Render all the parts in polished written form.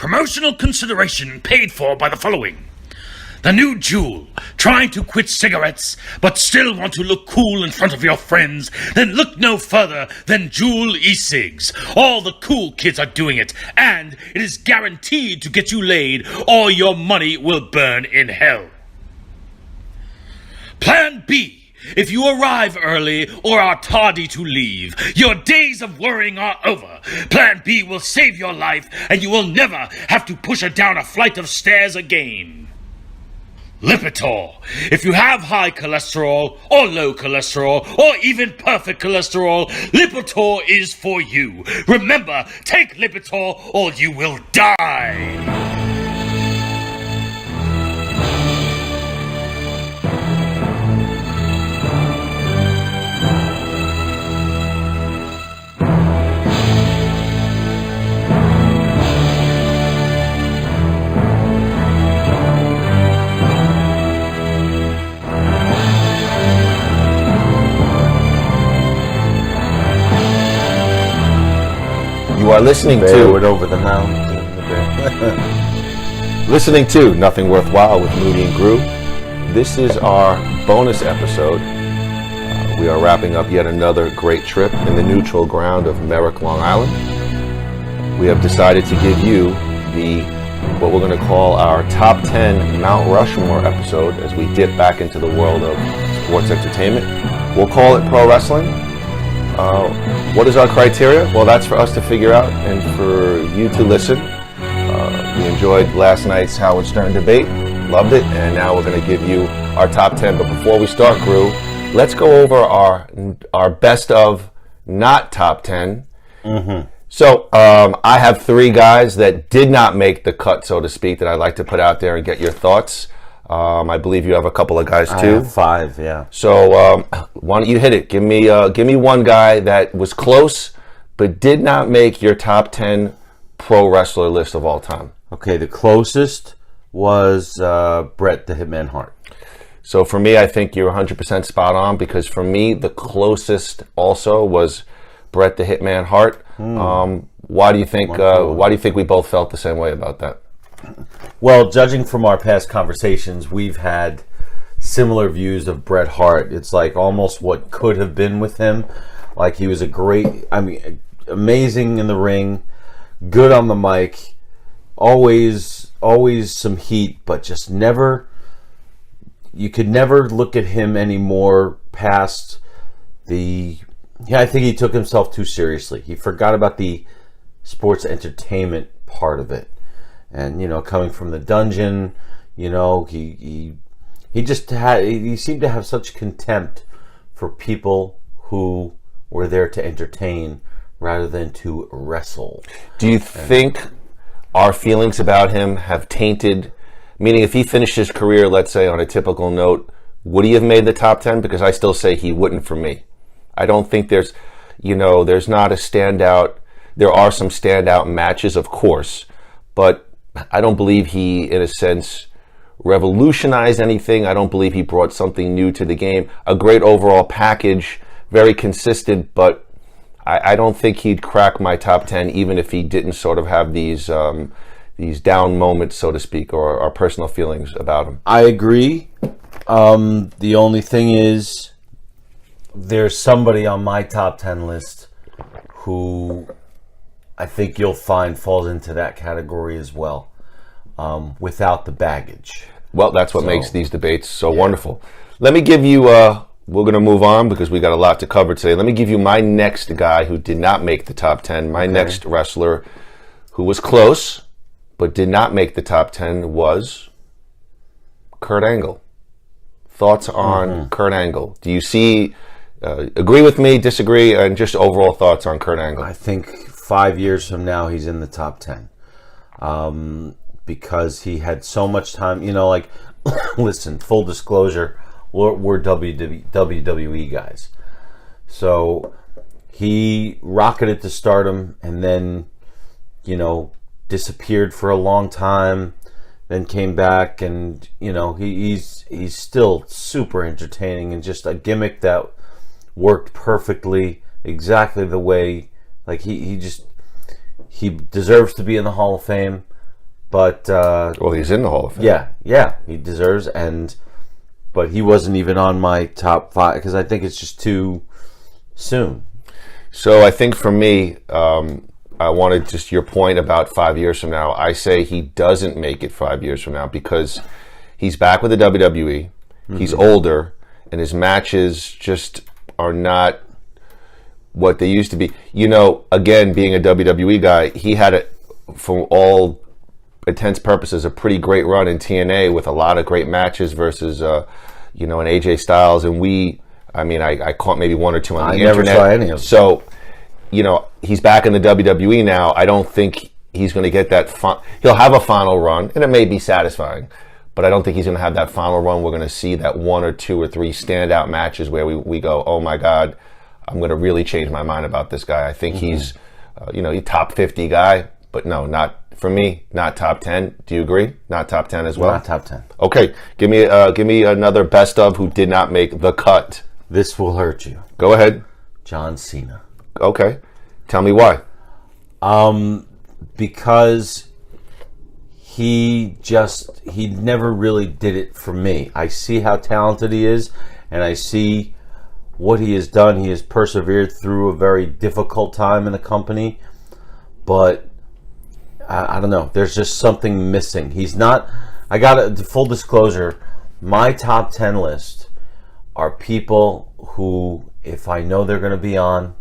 Promotional consideration paid for by the following. The new Jewel, trying to quit cigarettes, but still want to look cool in front of your friends? Then look no further than Jewel e-cigs. All the cool kids are doing it, and it is guaranteed to get you laid, or your money will burn in hell. Plan B. If you arrive early or are tardy to leave, your days of worrying are over. Plan B will save your life, and you will never have to push her down a flight of stairs again. Lipitor. If you have high cholesterol, or low cholesterol, or even perfect cholesterol, Lipitor is for you. Remember, take Lipitor or you will die. You are listening to Over the Mountain. Listening to Nothing Worthwhile with Moody and Groo. This is our bonus episode. We are wrapping up yet another great trip in the neutral ground of Merrick, Long Island. We have decided to give you what we're going to call our top 10 Mount Rushmore episode as we dip back into the world of sports entertainment. We'll call it pro wrestling. What is our criteria? Well, that's for us to figure out and for you to listen. We enjoyed last night's Howard Stern debate, loved it, and now we're going to give you our top 10. But before we start, Groo, let's go over our best of not top 10. Mm-hmm. So I have three guys that did not make the cut, so to speak, that I'd like to put out there and get your thoughts. I believe you have a couple of guys too. I have 5, yeah. So why don't you hit it? Give me one guy that was close but did not make your top 10 pro wrestler list of all time. Okay, the closest was Bret the Hitman Hart. So for me, I think you're 100% spot on, because for me, the closest also was Bret the Hitman Hart. Why do you think we both felt the same way about that? Well, judging from our past conversations, we've had similar views of Bret Hart. It's like almost what could have been with him. Like, he was amazing in the ring, good on the mic, always some heat, but just you could never look at him anymore past I think he took himself too seriously. He forgot about the sports entertainment part of it. And, coming from the dungeon, he seemed to have such contempt for people who were there to entertain rather than to wrestle. Do you think our feelings about him have tainted, meaning if he finished his career, let's say, on a typical note, would he have made the top 10? Because I still say he wouldn't for me. I don't think there's not a standout. There are some standout matches, of course, but I don't believe he, in a sense, revolutionized anything. I don't believe he brought something new to the game. A great overall package, very consistent, but I don't think he'd crack my top 10 even if he didn't sort of have these down moments, so to speak, or our personal feelings about him. I agree. The only thing is, there's somebody on my top 10 list who I think you'll find falls into that category as well, without the baggage. Well, that's what makes these debates so wonderful. Let me give you, we're going to move on because we got a lot to cover today. Let me give you my next guy who did not make the top 10. My next wrestler who was close but did not make the top 10 was Kurt Angle. Thoughts on Kurt Angle? Do you agree with me, disagree, and just overall thoughts on Kurt Angle? I think 5 years from now, he's in the top 10. Because he had so much time, listen, full disclosure, we're WWE guys. So he rocketed to stardom and then, disappeared for a long time, then came back, and, he's still super entertaining and just a gimmick that worked perfectly, exactly the way, like he deserves to be in the Hall of Fame. But Well, he's in the Hall of Fame. yeah, he deserves. But he wasn't even on my top 5 because I think it's just too soon. So I think for me, I wanted just your point about 5 years from now. I say he doesn't make it 5 years from now because he's back with the WWE. He's older, and his matches just are not what they used to be. You know, again, being a WWE guy, he had, for all intents purposes, a pretty great run in TNA with a lot of great matches versus, an AJ Styles. And I caught maybe one or two on the internet. I never saw any of them. So, he's back in the WWE now. I don't think he's going to get that he'll have a final run, and it may be satisfying, but I don't think he's going to have that final run. We're going to see that 1 or 2 or 3 standout matches where we go, oh my God, I'm going to really change my mind about this guy. I think he's, a top 50 guy, but no, not for me, not top 10. Do you agree? Not top 10 as well? Not top 10. Okay, give me another best of who did not make the cut. This will hurt you. Go ahead. John Cena. Okay. Tell me why. Because he never really did it for me. I see how talented he is, and I see what he has done. He has persevered through a very difficult time in the company, but I don't know. There's just something missing. He's not. Full disclosure, my top 10 list are people who, if I know they're going to be on,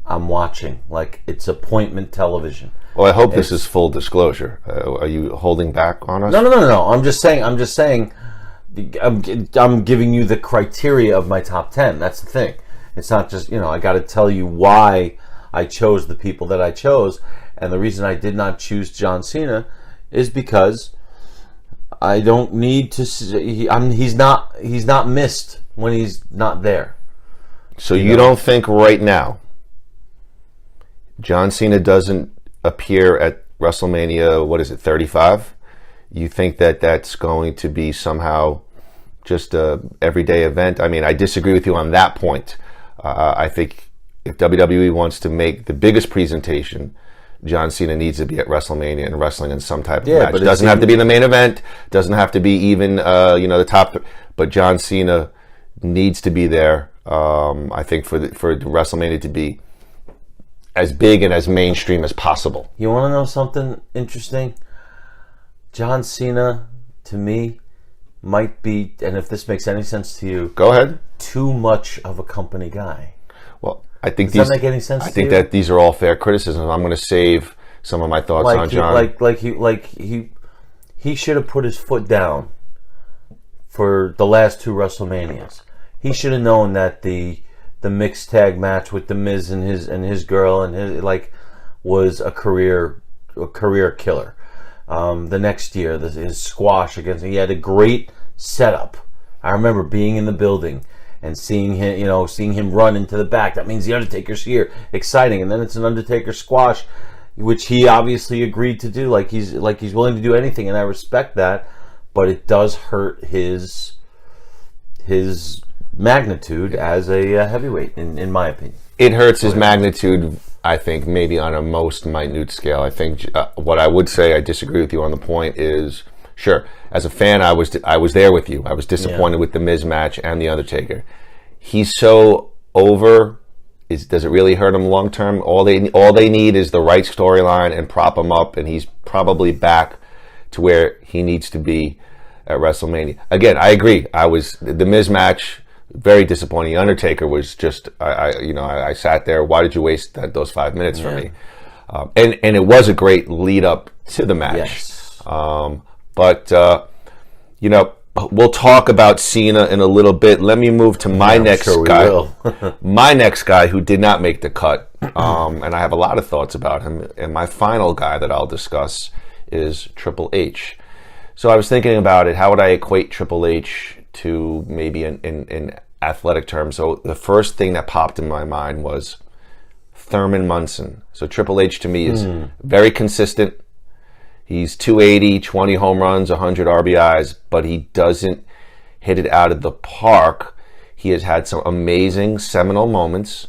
I'm watching. Like, it's appointment television. Well, I hope this is full disclosure. Are you holding back on us? No. I'm just saying. I'm giving you the criteria of my top 10. That's the thing. It's not just, I got to tell you why I chose the people that I chose. And the reason I did not choose John Cena is because I don't need to. He's not missed when he's not there. So you don't think right now John Cena doesn't appear at WrestleMania, 35? You think that that's going to be somehow just a everyday event? I mean, I disagree with you on that point. I think if WWE wants to make the biggest presentation, John Cena needs to be at WrestleMania and wrestling in some type of match. It doesn't have to be the main event. Doesn't have to be even the top. But John Cena needs to be there. I think for WrestleMania to be as big and as mainstream as possible. You want to know something interesting? John Cena, to me, might be, and if this makes any sense to you, go ahead, too much of a company guy. Well, I think Does that make any sense? I think that these are all fair criticisms. I'm going to save some of my thoughts on John. He should have put his foot down for the last 2 WrestleManias. He should have known that the mixed tag match with The Miz and his girl was a career killer. The next year, his squash he had a great setup. I remember being in the building and seeing him run into the back. That means the Undertaker's here, exciting. And then it's an Undertaker squash, which he obviously agreed to do. Like he's willing to do anything, and I respect that. But it does hurt his magnitude as a heavyweight, in my opinion. It hurts his magnitude, I think, maybe on a most minute scale. I think what I would say, I disagree with you on the point, is sure, as a fan, I was there with you. I was disappointed with the Miz match and the Undertaker. He's so over. Does it really hurt him long term? All they need is the right storyline and prop him up, and he's probably back to where he needs to be at WrestleMania. Again, I agree. The Miz match, very disappointing. Undertaker was just, I sat there. Why did you waste those 5 minutes for me? And it was a great lead up to the match. Yes. We'll talk about Cena in a little bit. Let me move to my next guy. My next guy who did not make the cut, and I have a lot of thoughts about him. And my final guy that I'll discuss is Triple H. So I was thinking about it. How would I equate Triple H to maybe in athletic terms? So the first thing that popped in my mind was Thurman Munson. So Triple H to me is very consistent. He's 280, 20 home runs, 100 RBIs, but he doesn't hit it out of the park. He has had some amazing seminal moments.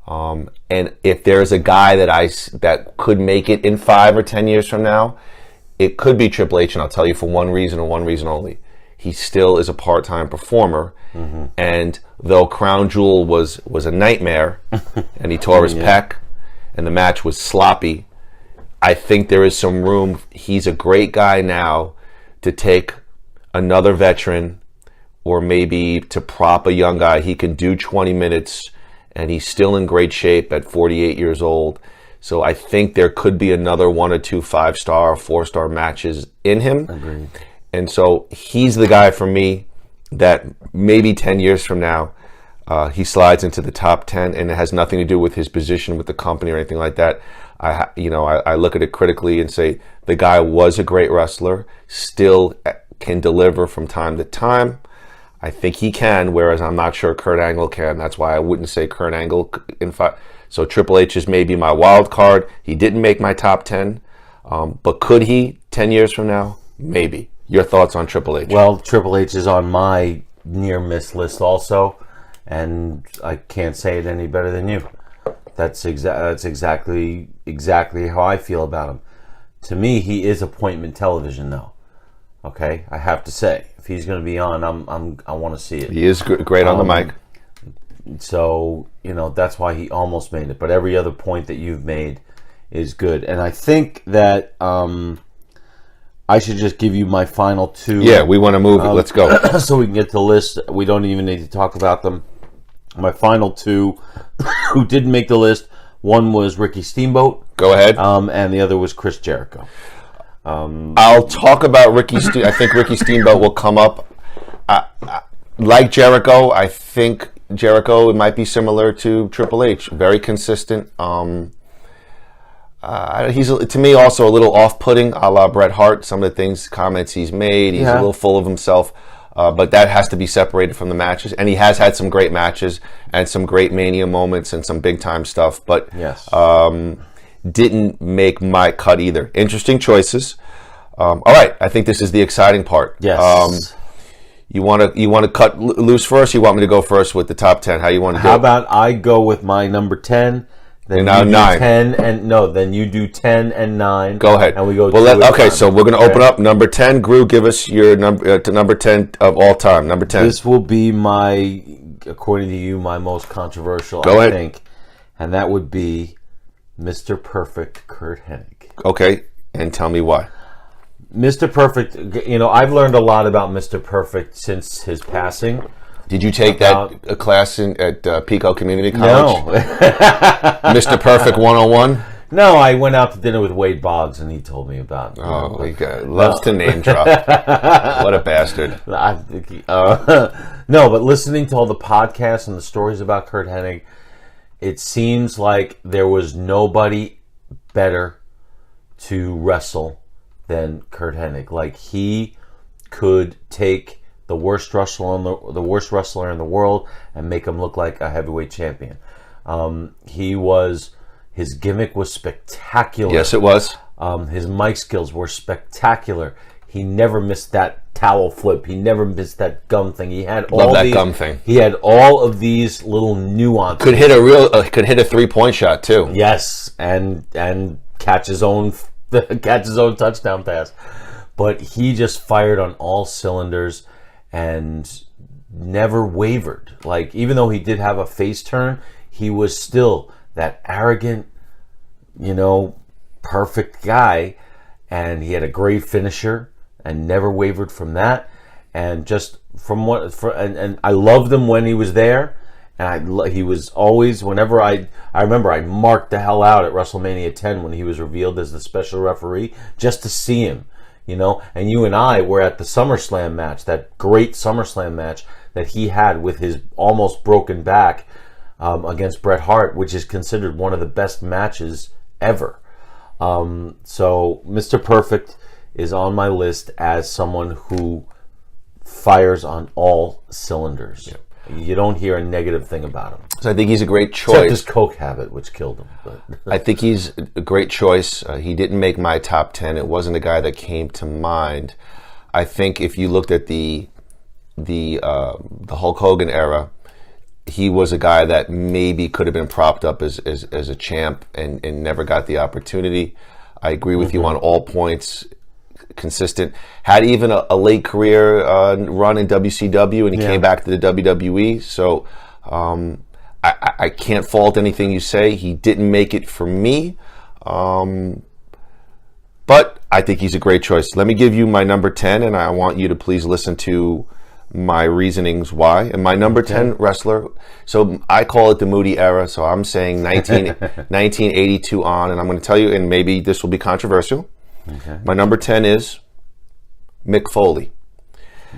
And if there's a guy that could make it in 5 or 10 years from now, it could be Triple H, and I'll tell you for one reason and one reason only. He still is a part-time performer, and though Crown Jewel was a nightmare, and he tore his pec, and the match was sloppy, I think there is some room. He's a great guy now to take another veteran, or maybe to prop a young guy. He can do 20 minutes, and he's still in great shape at 48 years old. So I think there could be another 1 or 2 5-star, 4-star matches in him. Agreed. And so he's the guy for me that maybe 10 years from now, he slides into the top 10, and it has nothing to do with his position with the company or anything like that. I look at it critically and say the guy was a great wrestler, still can deliver from time to time. I think he can, whereas I'm not sure Kurt Angle can. That's why I wouldn't say Kurt Angle in five. So Triple H is maybe my wild card. He didn't make my top 10, but could he 10 years from now? Maybe. Your thoughts on Triple H? Well, Triple H is on my near-miss list also, and I can't say it any better than you. That's exactly how I feel about him. To me, he is appointment television, though. Okay, I have to say, if he's going to be on, I want to see it. He is great on the mic. So that's why he almost made it. But every other point that you've made is good, and I think that I should just give you my final 2. Yeah, we want to move it. Let's go. So we can get to the list. We don't even need to talk about them. My final 2 who didn't make the list, one was Ricky Steamboat. Go ahead. And the other was Chris Jericho. I'll talk about Ricky. I think Ricky Steamboat will come up. Like Jericho, I think Jericho, it might be similar to Triple H. Very consistent. He's, to me, also a little off-putting, a la Bret Hart. Some of the comments he's made, he's a little full of himself. But that has to be separated from the matches. And he has had some great matches and some great Mania moments and some big-time stuff. But didn't make my cut either. Interesting choices. All right, I think this is the exciting part. Yes. You want to cut loose first? You want me to go first with the top 10? How you want to do it? How about I go with my number 10? Then now you do 9. 10 and no. Then you do 10 and 9. Go ahead. And we go. Okay, so we're going to open up number 10. Groo, give us your number to number 10 of all time. Number 10. This will be my, according to you, my most controversial. Go ahead. I think, and that would be Mr. Perfect, Kurt Hennig. Okay, and tell me why. Mr. Perfect. I've learned a lot about Mr. Perfect since his passing. Did you take a class at Pico Community College? No. Mr. Perfect 101? No, I went out to dinner with Wade Boggs, and he told me about it. Oh, he loves to name drop. What a bastard. No, but listening to all the podcasts and the stories about Kurt Hennig, it seems like there was nobody better to wrestle than Kurt Hennig. Like, he could take the worst wrestler in the world and make him look like a heavyweight champion. His gimmick was spectacular. Yes, it was. His mic skills were spectacular. He never missed that towel flip. He never missed that gum thing. He had gum thing. He had all of these little nuances. Could hit a 3-point shot too. Yes, and catch his own touchdown pass. But he just fired on all cylinders and never wavered. Like, even though he did have a face turn, he was still that arrogant, perfect guy, and he had a great finisher and never wavered from that. And just and I loved him when he was there, and he was always, whenever I remember I marked the hell out at WrestleMania 10 when he was revealed as the special referee just to see him. And you and I were at the SummerSlam match, that great SummerSlam match that he had with his almost broken back against Bret Hart, which is considered one of the best matches ever. So Mr. Perfect is on my list as someone who fires on all cylinders. Yep. You don't hear a negative thing about him. So I think he's a great choice. Except his coke habit, which killed him. But I think he's a great choice. He didn't make my top 10. It wasn't a guy that came to mind. I think if you looked at the Hulk Hogan era, he was a guy that maybe could have been propped up as a champ and never got the opportunity. I agree with you on all points. consistent. Had even a late career run in WCW, and he came back to the WWE. So I can't fault anything you say. He didn't make it for me, but I think he's a great choice. Let me give you my number 10, and I want you to please listen to my reasonings why. And my number 10 wrestler, so I call it the Moody era, so I'm saying 1982 on, and I'm going to tell you, and maybe this will be controversial. Okay. My number 10 is Mick Foley.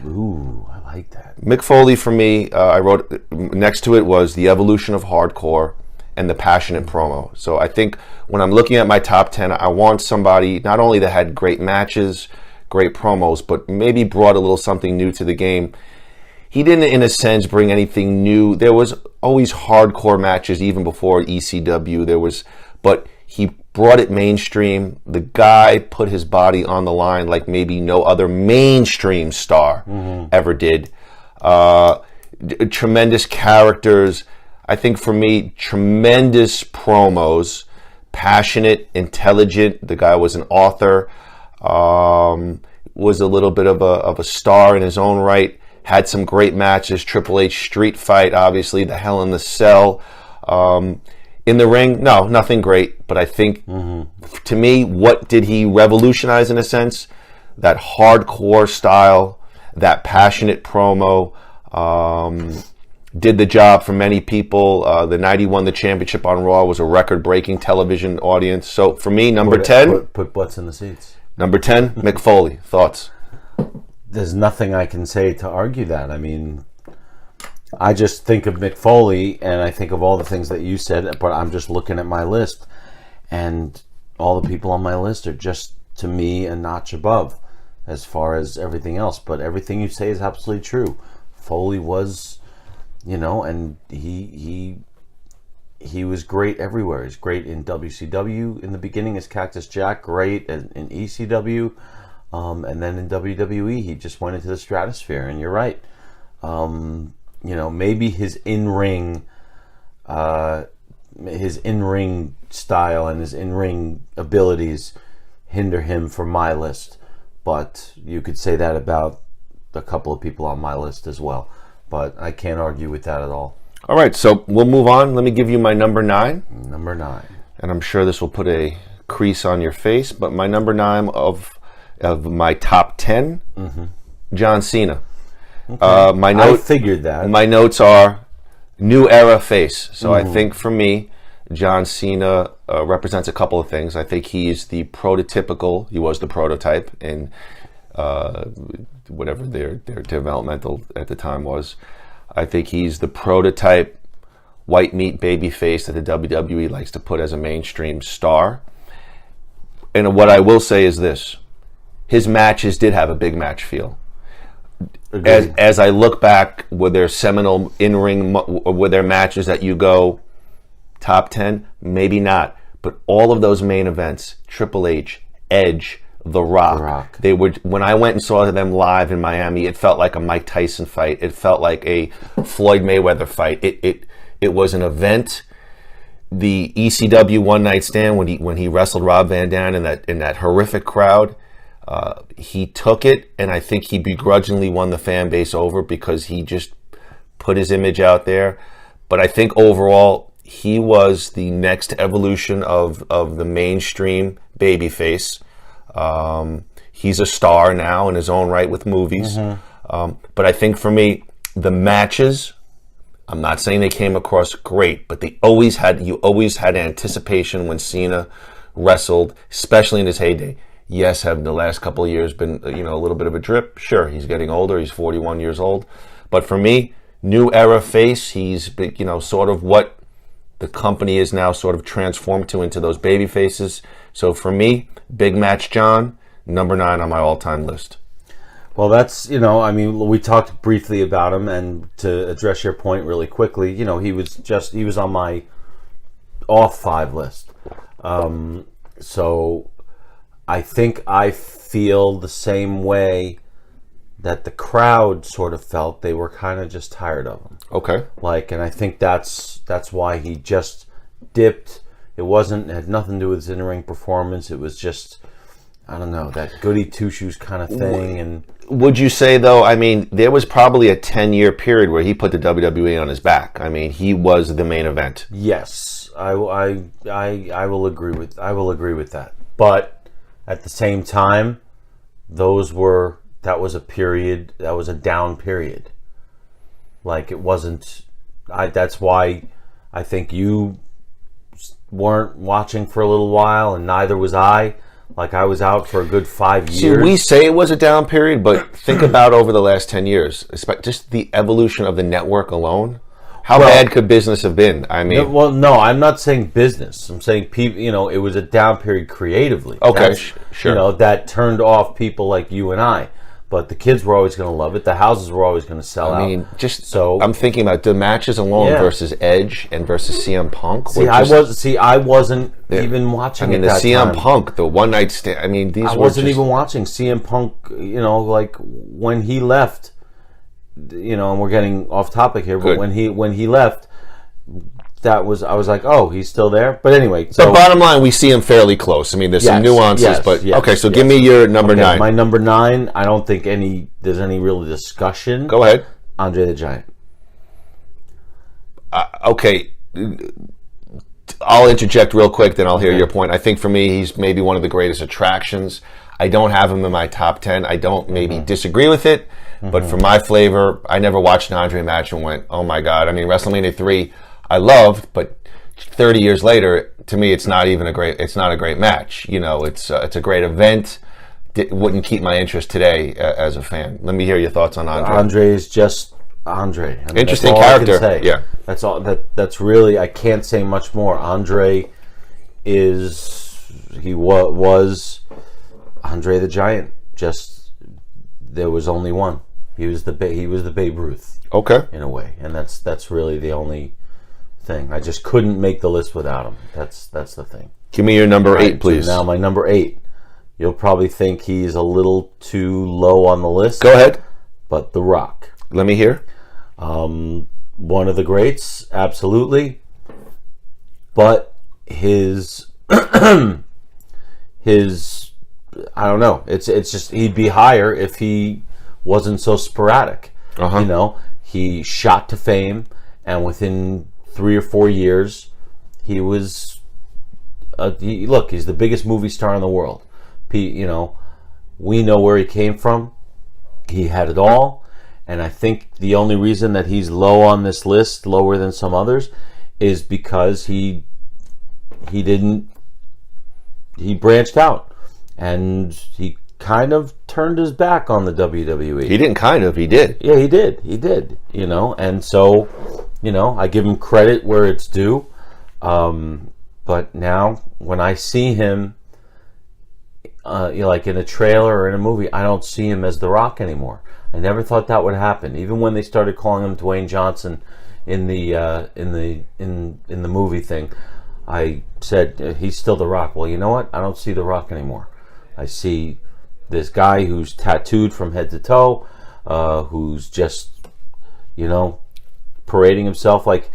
Ooh, I like that. Mick Foley, for me, I wrote next to it was the evolution of hardcore and the passionate promo. So I think when I'm looking at my top 10, I want somebody not only that had great matches, great promos, but maybe brought a little something new to the game. He didn't, in a sense, bring anything new. There was always hardcore matches even before ECW. But he brought it mainstream. The guy put his body on the line like maybe no other mainstream star ever did. Tremendous characters. I think for me, tremendous promos. Passionate, intelligent. The guy was an author. Was a little bit of a star in his own right. Had some great matches. Triple H street fight, obviously. The Hell in the Cell. In the ring, no, nothing great. But I think, to me, what did he revolutionize in a sense? That hardcore style, that passionate promo. Did the job for many people. The night he won the championship on Raw was a record-breaking television audience. So for me, number 10... Put butts in the seats. Number 10, Mick Foley. Thoughts? There's nothing I can say to argue that. I mean, I just think of Mick Foley, and I think of all the things that you said, but I'm just looking at my list, and all the people on my list are just, to me, a notch above as far as everything else. But everything you say is absolutely true. Foley was, and he was great everywhere. He's great in WCW in the beginning as Cactus Jack, great in ECW, and then in WWE he just went into the stratosphere. And you're right, maybe his in-ring style and his in-ring abilities hinder him from my list, but you could say that about a couple of people on my list as well. But I can't argue with that at all. All right, so we'll move on. Let me give you my number 9. Number 9. And I'm sure this will put a crease on your face, but my number 9 of my top 10, John Cena. Okay. I figured that. My notes are new era face. So I think for me, John Cena represents a couple of things. I think he was the prototype in whatever their developmental at the time was. I think he's the prototype white meat baby face that the WWE likes to put as a mainstream star. And what I will say is this. His matches did have a big match feel. As I look back, were there seminal in-ring, were there matches that you go top 10? Maybe not. But all of those main events, Triple H, Edge, The Rock. They were, when I went and saw them live in Miami, it felt like a Mike Tyson fight. It felt like a Floyd Mayweather fight. It was an event. The ECW One Night Stand when he wrestled Rob Van Dam in that horrific crowd, he took it, and I think he begrudgingly won the fan base over because he just put his image out there. But I think overall he was the next evolution of the mainstream babyface. He's a star now in his own right with movies. But I think for me, the matches, I'm not saying they came across great, but you always had anticipation when Cena wrestled, especially in his heyday. Yes, have the last couple of years been a little bit of a drip? Sure, he's getting older. He's 41 years old. But for me, new era face, he's sort of what the company is now sort of transformed into those baby faces. So for me, Big Match John, number 9 on my all-time list. Well, that's, we talked briefly about him, and to address your point really quickly, he was on my off 5 list. So I think I feel the same way that the crowd sort of felt. They were kind of just tired of him. Okay. And I think that's why he just dipped. It had nothing to do with his in-ring performance. It was just, I don't know, that goody two-shoes kind of thing. And would you say, though, I mean, there was probably a 10-year period where he put the WWE on his back. I mean, he was the main event. yes, I will agree with that. But at the same time, that was a down period. Like, it wasn't. That's why I think you weren't watching for a little while, and neither was I. Like, I was out for a good 5 years. See, we say it was a down period, but think about over the last 10 years, just the evolution of the network alone. How bad could business have been? I mean, no, I'm not saying business. I'm saying people. It was a down period creatively. Okay, sure. That turned off people like you and I. But the kids were always going to love it. The houses were always going to sell out. I mean, I'm thinking about the matches alone versus Edge and versus CM Punk. I wasn't even watching. I mean, the CM Punk, the one night stand. I mean, I wasn't even watching CM Punk. Like when he left. And we're getting off topic here, but when he left, I was like, oh, he's still there. But anyway, so bottom line, we see him fairly close. I mean, there's some nuances, okay. So give me your number 9. My number 9. I don't think there's any real discussion. Go ahead, Andre the Giant. Okay, I'll interject real quick, then I'll hear your point. I think for me, he's maybe one of the greatest attractions. I don't have him in my top 10. I don't maybe disagree with it, but for my flavor, I never watched an Andre match and went, oh my God. I mean, WrestleMania 3, I loved, but 30 years later, to me, it's not a great match. It's a great event. It wouldn't keep my interest today as a fan. Let me hear your thoughts on Andre. Andre is just Andre. I mean, interesting character. Yeah. That's all. That's really, I can't say much more. Andre was Andre the Giant. Just, there was only one. He was the Babe Ruth. Okay. In a way, and that's really the only thing. I just couldn't make the list without him. That's the thing. Give me your number 8, please. So now my number 8. You'll probably think he's a little too low on the list. Go ahead. But The Rock. Let me hear. One of the greats, absolutely. But his I don't know. It's just, he'd be higher if he wasn't so sporadic. He shot to fame, and within 3 or 4 years, he was. He's the biggest movie star in the world. We know where he came from. He had it all, and I think the only reason that he's low on this list, lower than some others, is because he branched out, and he kind of turned his back on the WWE. He didn't kind of, he did. Yeah, he did. And so, I give him credit where it's due. But now, when I see him, like in a trailer or in a movie, I don't see him as The Rock anymore. I never thought that would happen. Even when they started calling him Dwayne Johnson in the movie thing, I said he's still The Rock. Well, you know what? I don't see The Rock anymore. I see this guy who's tattooed from head to toe, who's just, parading himself like.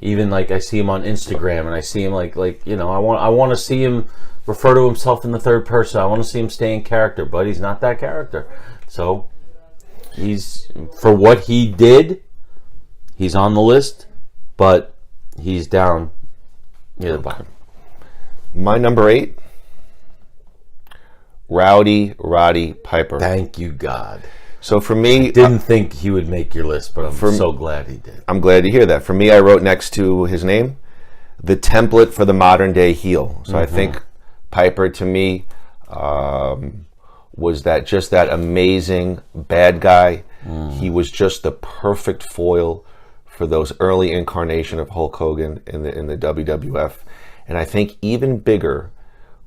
Even like I see him on Instagram, and I see him like I want to see him refer to himself in the third person. I want to see him stay in character, but he's not that character. So he's, for what he did, he's on the list, but he's down near the bottom. My number 8, Roddy Piper. Thank you, God. So for me, didn't think he would make your list, but I'm so glad he did. I'm glad to hear that. For me, I wrote next to his name, the template for the modern day heel. So I think Piper, to me, was that amazing bad guy. He was just the perfect foil for those early incarnation of Hulk Hogan in the WWF. And I think even bigger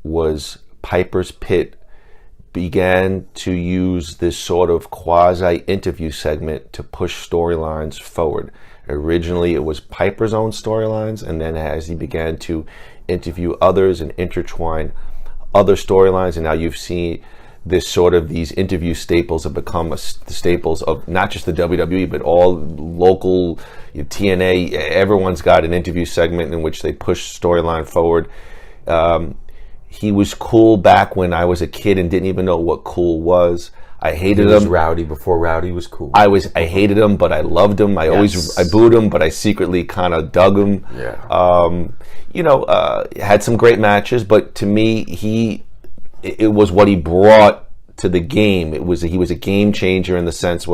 was Piper's Pit began to use this sort of quasi-interview segment to push storylines forward. Originally, it was Piper's own storylines, and then as he began to interview others and intertwine other storylines, and now you've seen this sort of, these interview staples have become the staples of not just the WWE, but all local TNA. Everyone's got an interview segment in which they push storyline forward. he was cool back when I was a kid and didn't even know what cool was. I hated him. He was rowdy before rowdy was cool. I hated him, but I loved him. I booed him, but I secretly kind of dug him. Yeah. Had some great matches, but to me, it was what he brought to the game. He was a game changer in the sense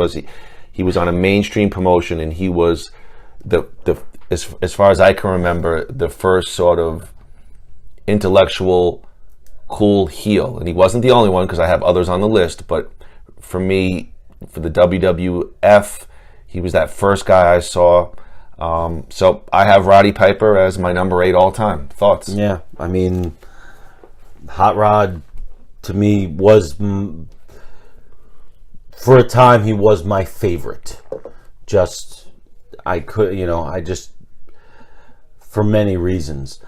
he was on a mainstream promotion, and he was as far as I can remember, the first sort of intellectual cool heel. And he wasn't the only one, because I have others on the list, but for me, for the WWF, he was that first guy I saw. So I have Roddy Piper as my number 8 all time. Thoughts? Yeah, I mean, Hot Rod to me was, for a time, he was my favorite. For many reasons.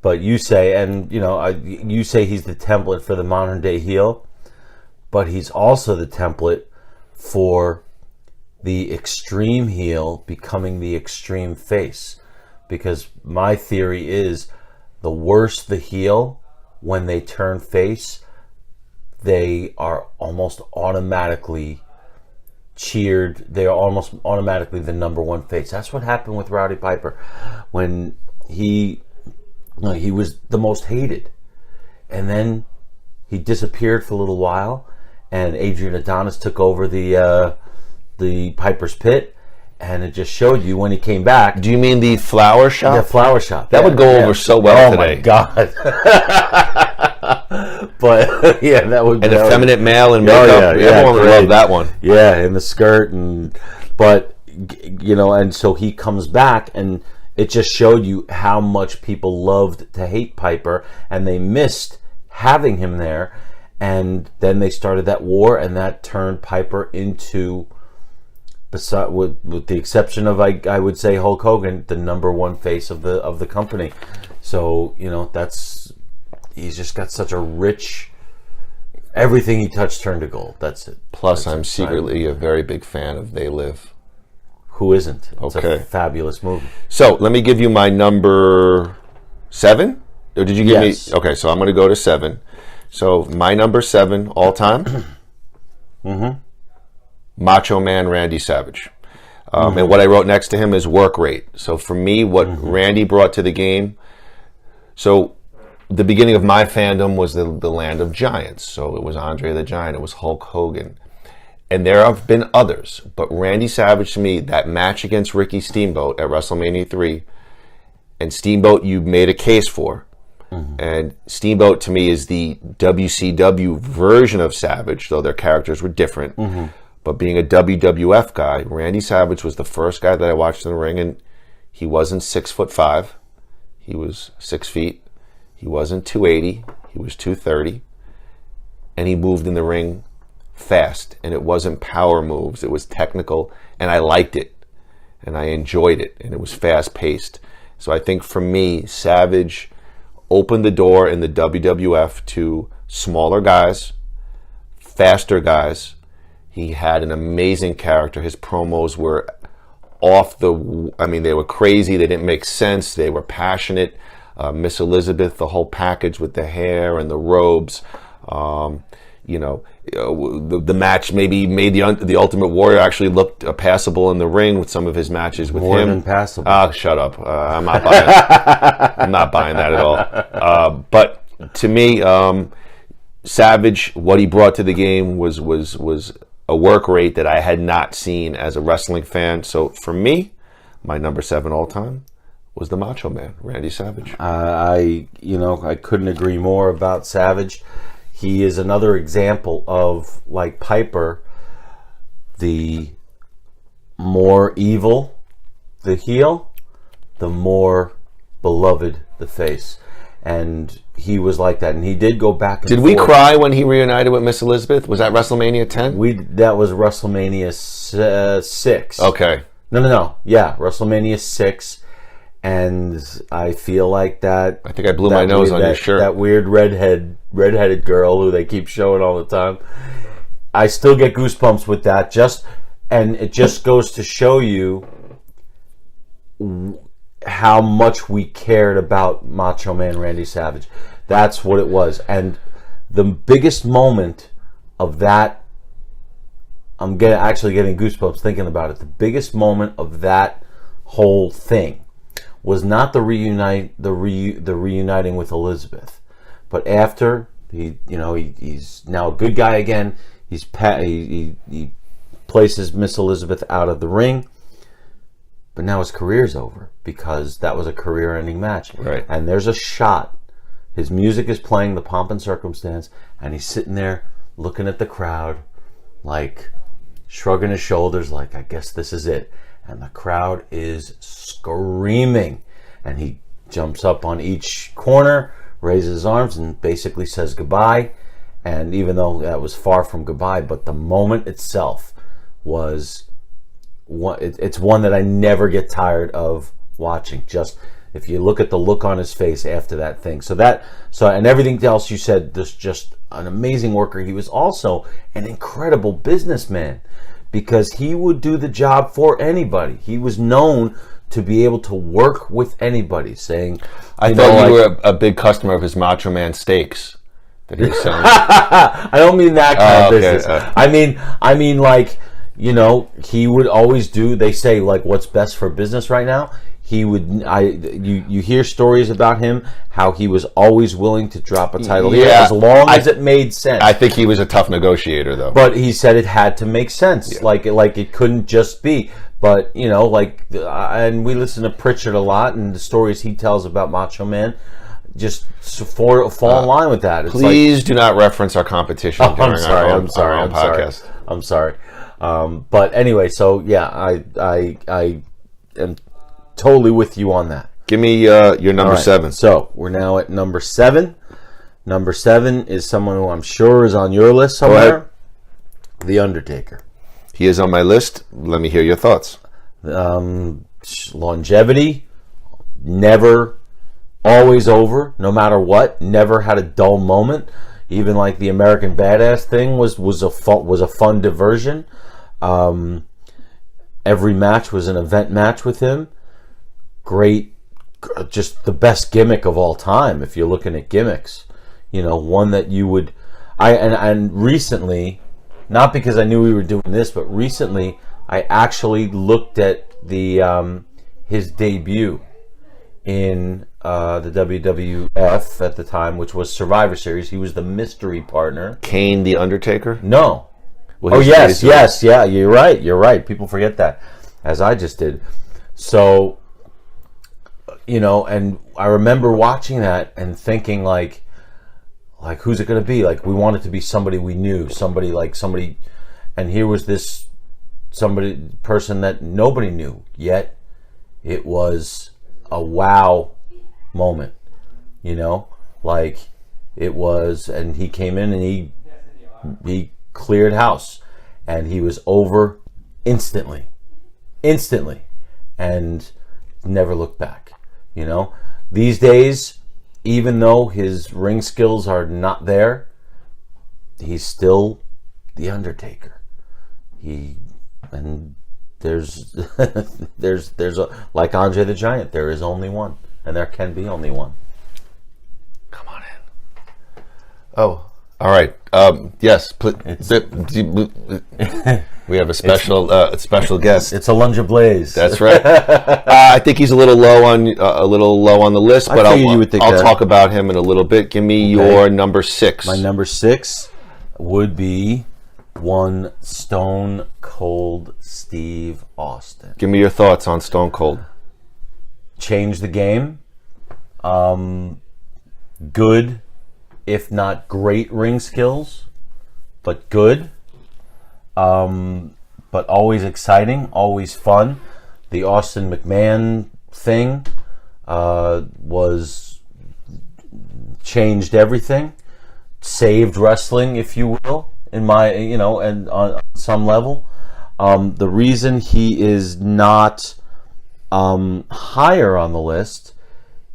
But you say, you say he's the template for the modern day heel, but he's also the template for the extreme heel becoming the extreme face. Because my theory is, the worse the heel, when they turn face, they are almost automatically cheered. They are almost automatically the number one face. That's what happened with Rowdy Piper when he was the most hated, and then he disappeared for a little while, and Adrian Adonis took over the Piper's Pit, and it just showed you when he came back. Do you mean the flower shop? The flower shop. That would go over so well today. Oh my God. But yeah, that would. And effeminate male and makeup. Everyone would love that one. Yeah, in the skirt, and so he comes back, and it just showed you how much people loved to hate Piper, and they missed having him there. And then they started that war, and that turned Piper into, with the exception of I would say Hulk Hogan, the number one face of the company. So he's just got such a rich. Everything he touched turned to gold. That's it. Plus, I'm secretly a very big fan of They Live. Who isn't? It's okay. a fabulous movie. So let me give you my number 7. Or did you give me? Okay, so I'm going to go to 7. So my number 7 all time, Macho Man Randy Savage. And what I wrote next to him is work rate. So for me, what Randy brought to the game. So the beginning of my fandom was the land of giants. So it was Andre the Giant. It was Hulk Hogan. And there have been others. But Randy Savage, to me, that match against Ricky Steamboat at WrestleMania 3, and Steamboat you made a case for. And Steamboat, to me, is the WCW version of Savage, though their characters were different. But being a WWF guy, Randy Savage was the first guy that I watched in the ring, and he wasn't 6'5". He was 6 feet. He wasn't 280. He was 230. And he moved in the ring fast, and it wasn't power moves. It was technical, and I liked it, and I enjoyed it, and it was fast-paced. So I think for me, Savage opened the door in the WWF to smaller guys, faster guys. He had an amazing character. His promos were they were crazy. They didn't make sense. They were passionate. Miss Elizabeth, the whole package with the hair and the robes. The match maybe made the Ultimate Warrior actually look passable in the ring with some of his matches with More him. than passable. Shut up. I'm not buying I'm not buying that at all. But to me, Savage, what he brought to the game was a work rate that I had not seen as a wrestling fan. So for me, my number 7 all time was the Macho Man, Randy Savage. I couldn't agree more about Savage. He is another example of, like Piper, the more evil the heel, the more beloved the face. And he was like that. And he did go back and forth. Did we cry when he reunited with Miss Elizabeth? Was that WrestleMania 10? That was WrestleMania 6. Okay. No. Yeah, WrestleMania 6. And I feel like that. I think I blew my nose on your shirt. That weird redheaded girl who they keep showing all the time. I still get goosebumps with that. And it just goes to show you how much we cared about Macho Man Randy Savage. That's what it was. And the biggest moment of that, I'm actually getting goosebumps thinking about it. The biggest moment of that whole thing was not the reuniting with Elizabeth, but after he's now a good guy again. He places Miss Elizabeth out of the ring, but now his career's over because that was a career-ending match. Right. And there's a shot. His music is playing, the pomp and circumstance, and he's sitting there looking at the crowd, like shrugging his shoulders, like, I guess this is it. And the crowd is screaming. And he jumps up on each corner, raises his arms, and basically says goodbye. And even though that was far from goodbye, but the moment itself was it's one that I never get tired of watching. Just if you look at the look on his face after that thing. So and everything else you said, this just an amazing worker. He was also an incredible businessman because he would do the job for anybody. He was known to be able to work with anybody, saying, I thought you were a big customer of his Macho Man steaks that he was selling. I don't mean that kind of okay. business. I mean like, he would always do, they say, like, what's best for business right now? He would, you hear stories about him, how he was always willing to drop a title here as long as it made sense. I think he was a tough negotiator, though. But he said it had to make sense. Yeah. Like it couldn't just be. But, and we listen to Pritchard a lot, and the stories he tells about Macho Man just fall in line with that. It's please do not reference our competition during our own podcast. I'm sorry. But anyway, so yeah, I am totally with you on that. Give me your number 7. So we're now at number 7. Number 7 is someone who I'm sure is on your list somewhere. The Undertaker. He is on my list. Let me hear your thoughts. Longevity, never, always over, no matter what. Never had a dull moment. Even like the American Badass thing was a fun diversion. Every match was an event match with him. Great, just the best gimmick of all time. If you're looking at gimmicks, one that you would, and recently, not because I knew we were doing this, but recently I actually looked at his debut in the WWF at the time, which was Survivor Series. He was the mystery partner. Kane the Undertaker? No. Well, yes, yeah, you're right. People forget that, as I just did. So, and I remember watching that and thinking like who's it going to be? Like, we want it to be somebody we knew, somebody, and here was this person that nobody knew, yet it was a wow moment, like it was, and he came in and he cleared house, and he was over instantly, and never looked back. These days, even though his ring skills are not there, he's still the Undertaker. And there's like Andre the Giant, there is only one, and there can be only one. Come on in. Oh, all right. Yes. We have a special guest. It's Alundra Blaze. That's right. I think he's a little low on the list, but I'll talk about him in a little bit. Give me your number 6. My number 6 would be one Stone Cold Steve Austin. Give me your thoughts on Stone Cold. Changed the game. Good, if not great ring skills, but good. But always exciting, always fun. The Austin McMahon thing was changed everything, saved wrestling, if you will, in my and on some level. The reason he is not higher on the list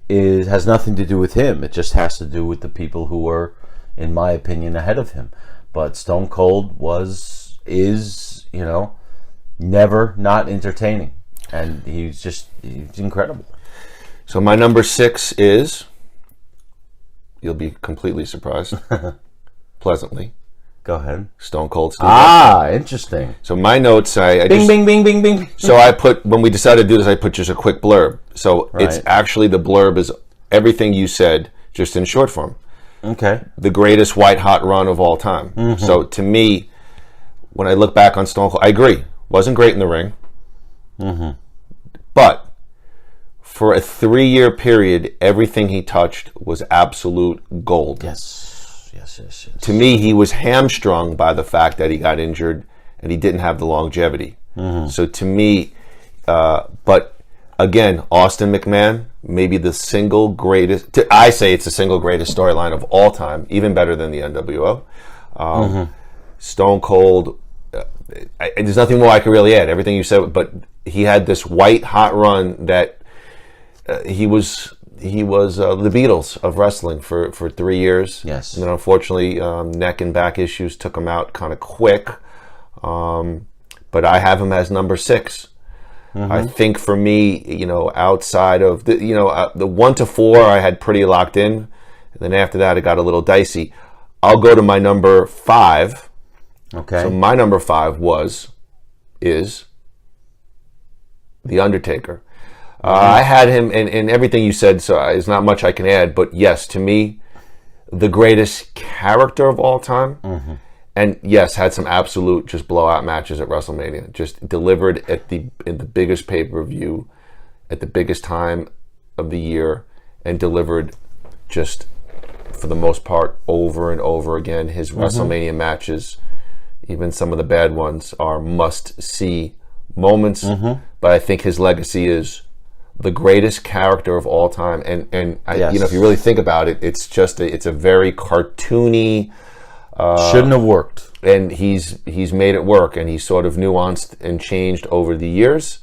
has nothing to do with him. It just has to do with the people who were, in my opinion, ahead of him. But Stone Cold is never not entertaining, and he's incredible. So my number 6 is you'll be completely surprised. Pleasantly. Go ahead. Stone Cold Steve Austin. Interesting. So my notes, I Bing, just, bing, bing, bing, bing. So when we decided to do this, I put just a quick blurb. So it's actually, the blurb is everything you said, just in short form. Okay. The greatest white hot run of all time. Mm-hmm. So to me, when I look back on Stone Cold, I agree. Wasn't great in the ring. Mm-hmm. But for a 3-year period, everything he touched was absolute gold. Yes. To me, he was hamstrung by the fact that he got injured and he didn't have the longevity. Mm-hmm. So to me, but again, Austin McMahon, maybe the single greatest, I say it's the single greatest storyline of all time, even better than the NWO. Stone Cold, there's nothing more I could really add. Everything you said, but he had this white hot run that he was the Beatles of wrestling for 3 years. Yes. And then unfortunately, neck and back issues took him out kind of quick. But I have him as number 6. Mm-hmm. I think for me, outside of the 1 to 4, I had pretty locked in. And then after that, it got a little dicey. I'll go to my number 5. Okay. So my number 5 is The Undertaker. I had him in everything you said, so there's not much I can add. But yes, to me, the greatest character of all time. Mm-hmm. And yes, had some absolute just blowout matches at WrestleMania. Just delivered in the biggest pay-per-view, at the biggest time of the year, and delivered just, for the most part, over and over again. His WrestleMania matches, even some of the bad ones, are must-see moments. Mm-hmm. But I think his legacy is the greatest character of all time, and if you really think about it, it's just it's a very cartoony. Shouldn't have worked, and he's made it work, and he's sort of nuanced and changed over the years.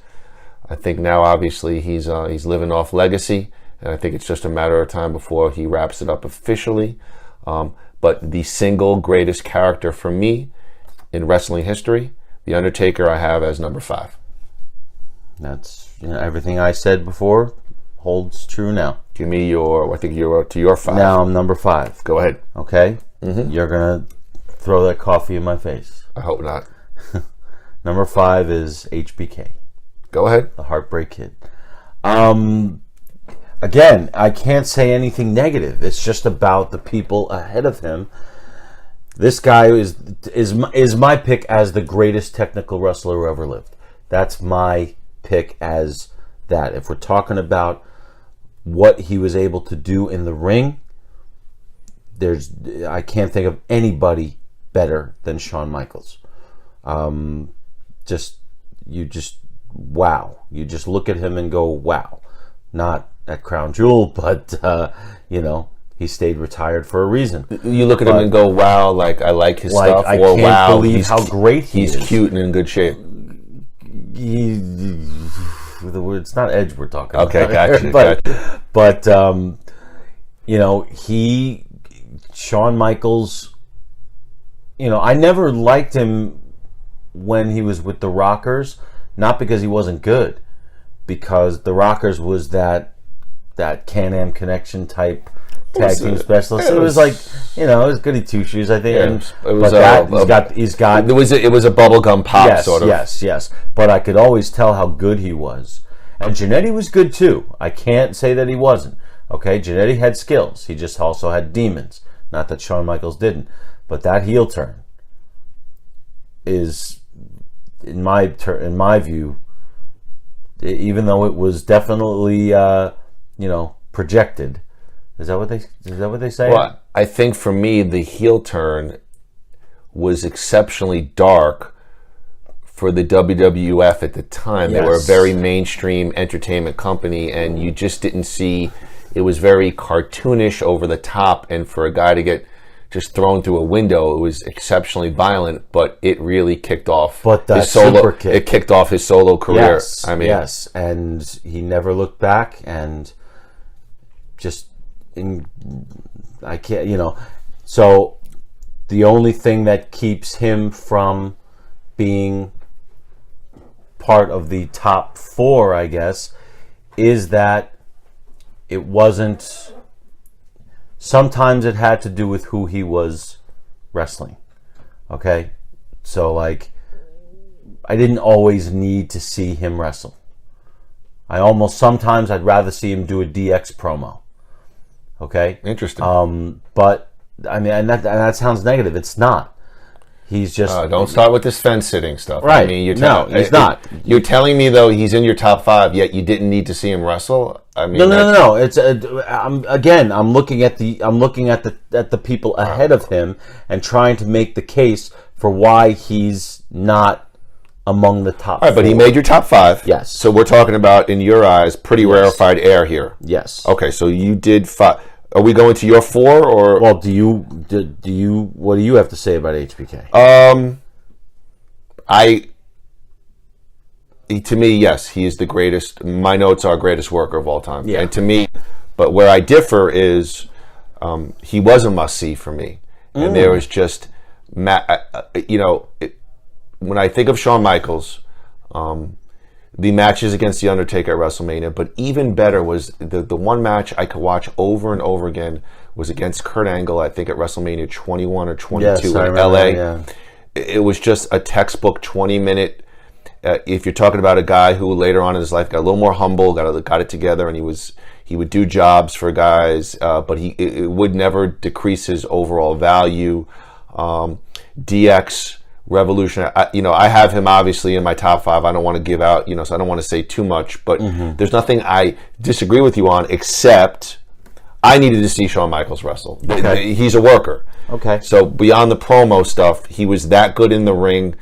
I think now, obviously, he's living off legacy, and I think it's just a matter of time before he wraps it up officially. But the single greatest character for me in wrestling history, The Undertaker, I have as number 5. That's everything I said before holds true now. Give me I think you're to your 5. Now I'm number 5. Go ahead. Okay? Mm-hmm. You're going to throw that coffee in my face. I hope not. Number 5 is HBK. Go ahead. The Heartbreak Kid. Again, I can't say anything negative. It's just about the people ahead of him. This guy is my pick as the greatest technical wrestler who ever lived. That's my pick as that. If we're talking about what he was able to do in the ring, I can't think of anybody better than Shawn Michaels. You just wow. You just look at him and go wow. Not at Crown Jewel, but he stayed retired for a reason. You look at him and go wow, like I like his stuff, I or can't wow, believe how great he's cute and in good shape. It's not Edge we're talking about. Okay, gotcha. But Shawn Michaels, I never liked him when he was with the Rockers, not because he wasn't good, because the Rockers was that Can-Am Connection type tag team specialist. It was like, it was goody two shoes, I think. Yeah, it was it was a bubblegum pop sort of. Yes. But I could always tell how good he was. And Jannetty was good too. I can't say that he wasn't. Okay, Jannetty had skills. He just also had demons. Not that Shawn Michaels didn't. But that heel turn is, in my view, even though it was definitely projected. Is that what they say? Well, I think for me the heel turn was exceptionally dark for the WWF at the time. Yes. They were a very mainstream entertainment company, and you just didn't see. It was very cartoonish, over the top, and for a guy to get just thrown through a window, it was exceptionally violent. But it really kicked off. But that his solo, super kick. It kicked off his solo career. Yes, and he never looked back, and just. I can't, so the only thing that keeps him from being part of the top 4, I guess, is that it wasn't sometimes it had to do with who he was wrestling. Okay? So, like, I didn't always need to see him wrestle. Sometimes I'd rather see him do a DX promo. Okay? Interesting. But, I mean, and that sounds negative. It's not. He's just... don't start with this fence-sitting stuff. Right. I mean, He's not. You're telling me, though, he's in your top 5, yet you didn't need to see him wrestle? I mean, No. It's I'm looking at the people ahead of him and trying to make the case for why he's not among the top. All right, but he made your top 5. Yes. So we're talking about, in your eyes, pretty rarefied air here. Yes. Okay, so you did 5. Are we going to your 4 or? Well, what do you have to say about HBK? To me, yes, he is the greatest. My notes are greatest worker of all time. Yeah. And to me, but where I differ is, he was a must-see for me. And there was just, when I think of Shawn Michaels, the matches against The Undertaker at WrestleMania, but even better was the one match I could watch over and over again was against Kurt Angle, I think at WrestleMania 21 or 22 in LA. Yeah. It was just a textbook 20-minute. If you're talking about a guy who later on in his life got a little more humble, got it together, and he would do jobs for guys, but it would never decrease his overall value. DX Revolution, I have him obviously in my top 5. I don't want to give out, so I don't want to say too much, but there's nothing I disagree with you on, except I needed to see Shawn Michaels wrestle. Okay. He's a worker. Okay. So beyond the promo stuff, he was that good in the ring.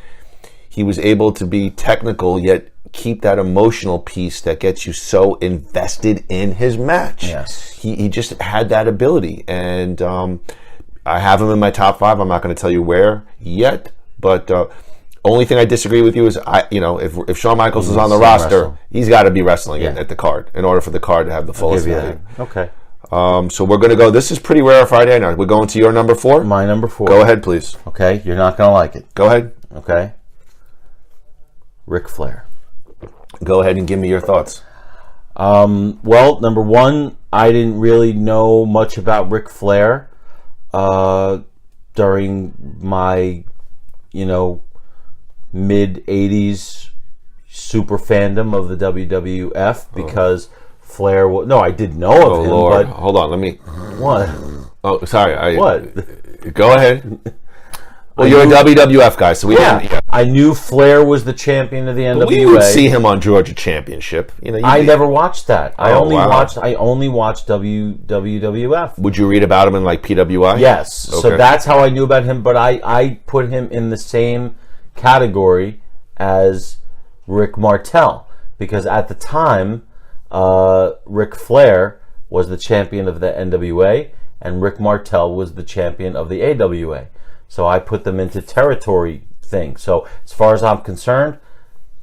He was able to be technical, yet keep that emotional piece that gets you so invested in his match. Yes. He just had that ability, and I have him in my top 5. I'm not going to tell you where yet. But only thing I disagree with you is, if Shawn Michaels is on the roster, he's got to be wrestling at the card in order for the card to have the fullest value. Okay. So we're going to go. This is pretty rarefied air now. We're going to your number 4? My number 4. Go ahead, please. Okay. You're not going to like it. Go ahead. Okay. Ric Flair. Go ahead and give me your thoughts. Well, number 1, I didn't really know much about Ric Flair during my mid-'80s super fandom of the WWF because Flair was... No, I did know of him, Lord. but... Hold on, let me... What? Oh, sorry. What? Go ahead. Well, you're a WWF guy, so we didn't... Yeah. I knew Flair was the champion of the NWA. But we would see him on Georgia Championship. I never watched that. I only wow. watched WWF. Would you read about him in like PWI? Yes. Okay. So that's how I knew about him, but I put him in the same category as Rick Martel because at the time, Ric Flair was the champion of the NWA and Rick Martel was the champion of the AWA. So I put them into territory things. So as far as I'm concerned,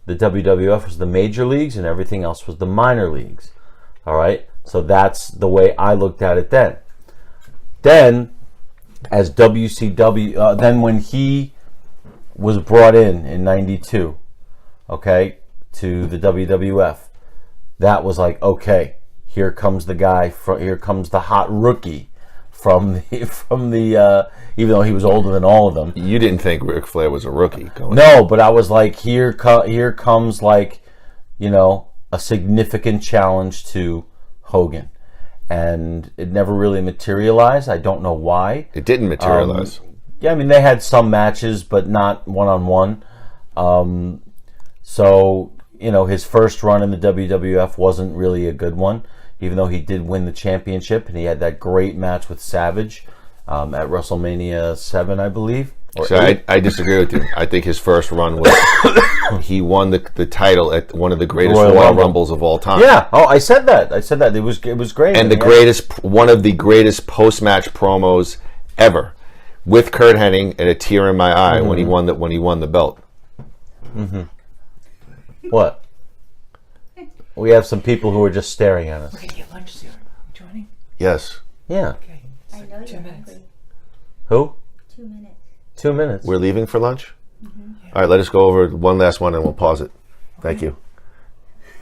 the WWF was the major leagues and everything else was the minor leagues. All right? So that's the way I looked at it then. Then, as WCW, then when he was brought in 92, okay, to the WWF, that was like, okay, here comes the guy, here comes the hot rookie from the even though he was older than all of them. You didn't think Ric Flair was a rookie? No, but I was like, here comes like, a significant challenge to Hogan. And it never really materialized. I don't know why. It didn't materialize. Yeah, I mean, they had some matches, but not one-on-one. So, his first run in the WWF wasn't really a good one, even though he did win the championship, and he had that great match with Savage at WrestleMania 7, I believe. So I disagree with you. I think his first run was he won the title at one of the greatest Royal Rumbles of all time. Yeah. Oh, I said that. It was great. And one of the greatest post-match promos ever, with Kurt Hennig and a tear in my eye when he won the belt. Mm-hmm. What? We have some people who are just staring at us. We're gonna get lunch soon. Joining? Yes. Yeah. Okay. I know 2 you're minutes. hungry. Who? 2 minutes. 2 minutes. We're leaving for lunch? Mm-hmm. Yeah. All right, let us go over one last one and we'll pause it. Thank you.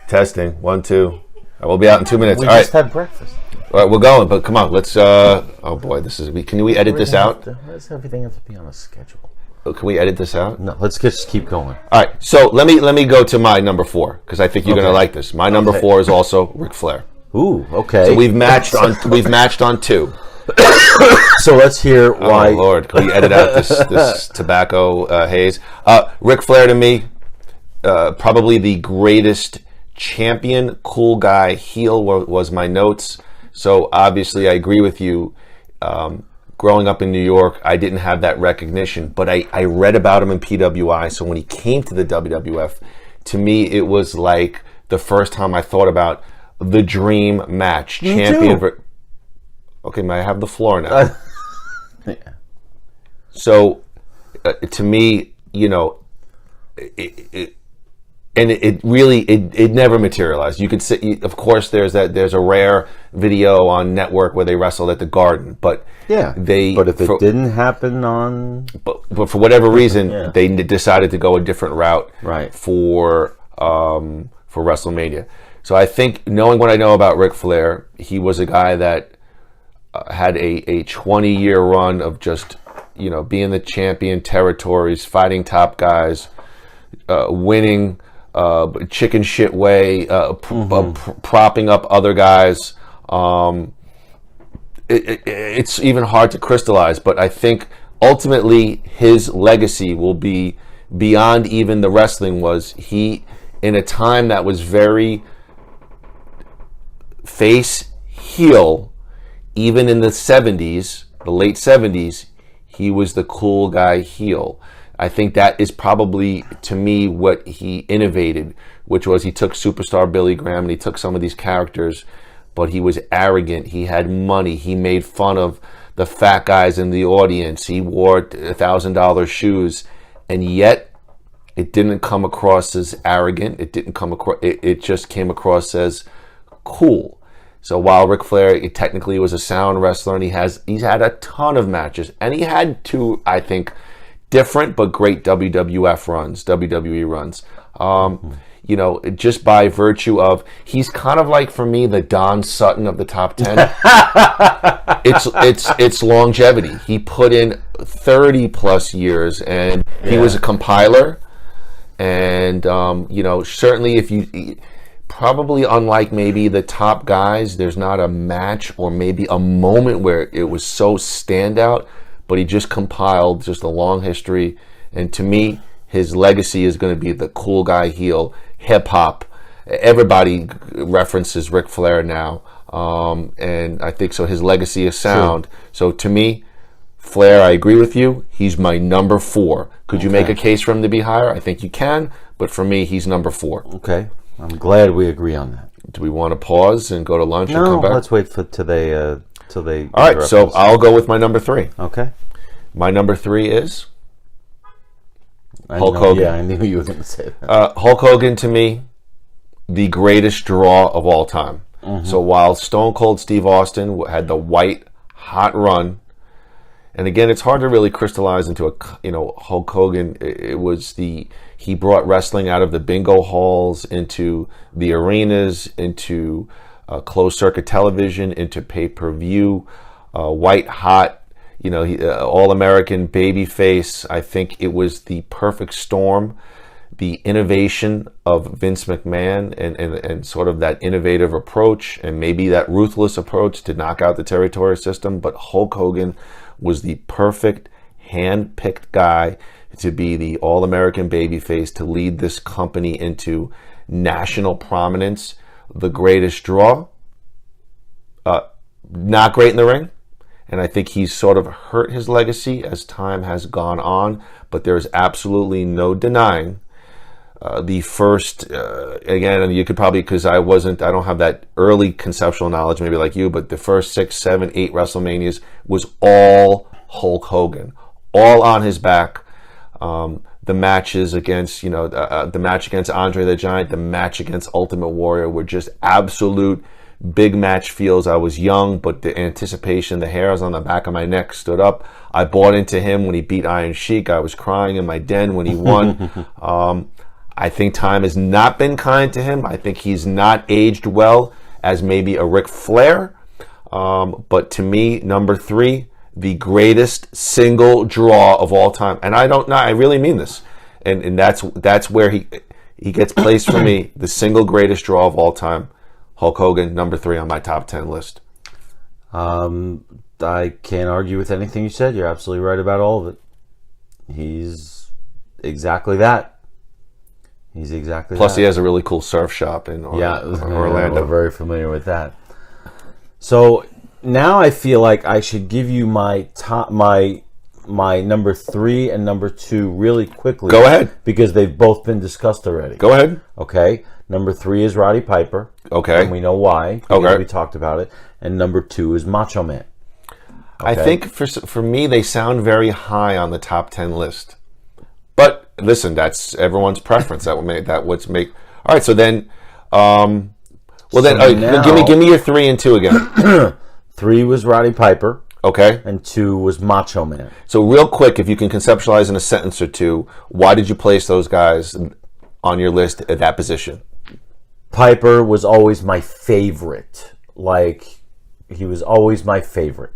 Testing. 1, 2. We'll be out in 2 minutes. We All right. just had breakfast. All right, we're going, but come on, let's. Oh boy, Can we edit this out? Why does everything have to be on a schedule? Can we edit this out? No, let's just keep going. All right, so let me go to my number 4 because I think you're going to like this. My number 4 is also Ric Flair. Ooh, okay. So we've matched on 2. So let's hear why. Oh Lord, can we edit out this tobacco haze? Ric Flair to me, probably the greatest champion, cool guy, heel was my notes. So obviously I agree with you. Growing up in New York, I didn't have that recognition, but I read about him in PWI. So when he came to the WWF, to me it was like the first time I thought about the dream match. Okay, may I have the floor now? Yeah. So to me, you know, it never materialized. You could see, of course, there's a rare video on network where they wrestled at the Garden, but yeah, but if it didn't happen on, but for whatever reason, they decided to go a different route, right, for WrestleMania. So I think, knowing what I know about Ric Flair, he was a guy that had a 20-year run of just, you know, being the champion, territories, fighting top guys, winning chicken shit way, propping up other guys. It's even hard to crystallize, but I think ultimately his legacy will be beyond even the wrestling. Was he, in a time that was very face heel, even in the 70s, the late 70s, he was the cool guy heel. I think that is probably, to me, what he innovated, which was he took Superstar Billy Graham and he took some of these characters, but he was arrogant. He had money. He made fun of the fat guys in the audience. He wore $1,000 shoes, and yet it didn't come across as arrogant. It didn't come across. It just came across as cool. So while Ric Flair technically was a sound wrestler, and he's had a ton of matches, and he had 2, I think, different but great WWF runs, WWE runs. You know, just by virtue of, he's kind of like, for me, the Don Sutton of the top 10. It's longevity. He put in 30 plus years, and he was a compiler. And you know, certainly if you, probably unlike maybe the top guys, there's not a match or maybe a moment where it was so standout, but he just compiled just a long history. And to me, his legacy is going to be the cool guy heel, hip hop. Everybody references Ric Flair now, and I think so. His legacy is sound. Sure. So to me, Flair, I agree with you. He's my number 4. Could you make a case for him to be higher? I think you can, but for me, he's number 4. Okay, I'm glad we agree on that. Do we want to pause and go to lunch and come back? No, let's wait till they. All right, so I'll go with my number 3. Okay. My number 3 is Hulk Hogan. Yeah, I knew you were going to say that. Hulk Hogan, to me, the greatest draw of all time. Mm-hmm. So while Stone Cold Steve Austin had the white hot run, and again, it's hard to really crystallize into Hulk Hogan. He brought wrestling out of the bingo halls into the arenas, into closed circuit television, into pay-per-view, white hot. You know, all-American baby face. I think it was the perfect storm. The innovation of Vince McMahon and sort of that innovative approach, and maybe that ruthless approach to knock out the territory system. But Hulk Hogan was the perfect hand-picked guy to be the all-American babyface, to lead this company into national prominence. The greatest draw. Not great in the ring. And I think he's sort of hurt his legacy as time has gone on. But there's absolutely no denying the first, again, and you could probably, because I don't have that early conceptual knowledge maybe like you, but the first 6, 7, 8 WrestleManias was all Hulk Hogan, all on his back. The matches against, the match against Andre the Giant, the match against Ultimate Warrior were just absolute big match feels. I was young, but the anticipation, the hairs on the back of my neck stood up. I bought into him when he beat Iron Sheik. I was crying in my den when he won. I think time has not been kind to him. I think he's not aged well as maybe a Ric Flair. But to me, number 3, the greatest single draw of all time. And I don't know, I really mean this. And that's where he gets placed for me, the single greatest draw of all time. Hulk Hogan, number 3 on my top 10 list. I can't argue with anything you said. You're absolutely right about all of it. He's exactly that. Plus, he has a really cool surf shop in Orlando. We're very familiar with that. So now I feel like I should give you my number 3 and number 2 really quickly. Go ahead. Because they've both been discussed already. Go ahead. Okay. Number 3 is Roddy Piper. Okay. And we know why. Because we talked about it. And number 2 is Macho Man. Okay. I think for me, they sound very high on the top 10 list. But listen, that's everyone's preference. All right, so then, give me your 3 and 2 again. 3 was Roddy Piper. Okay. And 2 was Macho Man. So real quick, if you can conceptualize in a sentence or two, why did you place those guys on your list at that position? Piper was always my favorite. He was always my favorite.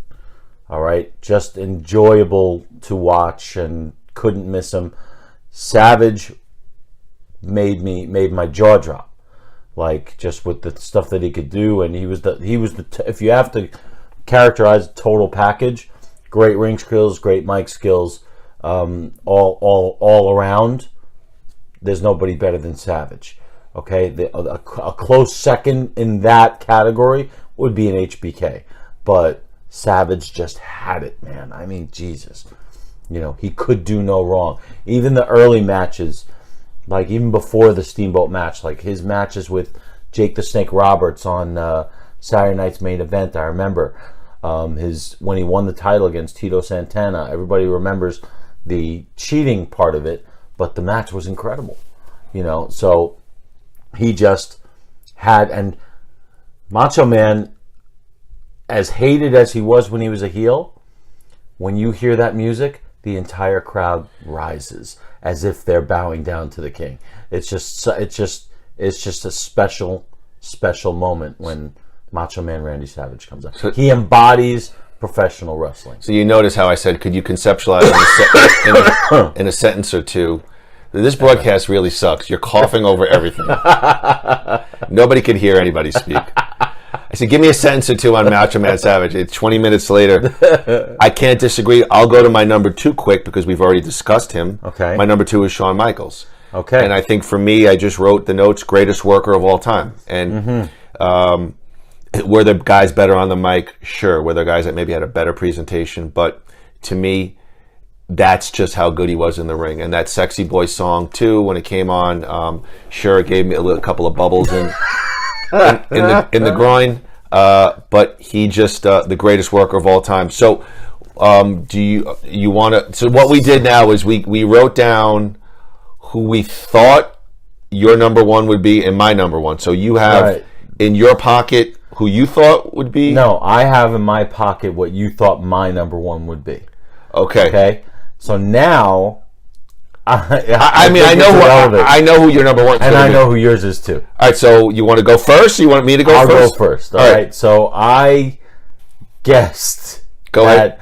All right? Just enjoyable to watch and couldn't miss him. Savage made my jaw drop. Just with the stuff that he could do, and he was the if you have to characterize total package, great ring skills, great mic skills, all around. There's nobody better than Savage. Okay, a close second in that category would be an HBK, but Savage just had it, man. I mean, Jesus, he could do no wrong. Even the early matches, even before the Steamboat match, his matches with Jake the Snake Roberts on Saturday Night's Main Event. I remember when he won the title against Tito Santana. Everybody remembers the cheating part of it, but the match was incredible. So he just had, and Macho Man, as hated as he was when he was a heel, when you hear that music, the entire crowd rises as if they're bowing down to the king. It's just a special moment when Macho Man Randy Savage comes up. He embodies professional wrestling. So you notice how I said, could you conceptualize in a sentence or two? This broadcast really sucks. You're coughing over everything. Nobody could hear anybody speak. I said, give me a sentence or two on Macho Man Savage. It's 20 minutes later. I can't disagree. I'll go to my number 2 quick because we've already discussed him. Okay. My number 2 is Shawn Michaels. Okay. And I think for me, I just wrote the notes, greatest worker of all time. And were the guys better on the mic? Sure. Were there guys that maybe had a better presentation? But to me, that's just how good he was in the ring. And that Sexy Boy song, too, when it came on, sure, it gave me a couple of bubbles in the groin. But he just the greatest worker of all time. So do you want to... So what we did now is we wrote down who we thought your number 1 would be and my number 1. So you have in your pocket who you thought would be? No, I have in my pocket what you thought my number 1 would be. Okay. So now, I know who your number 1 is, and I know who yours is too. All right, so you want to go first? Or you want me to go first? I'll go first. All right. So I guessed. Go ahead.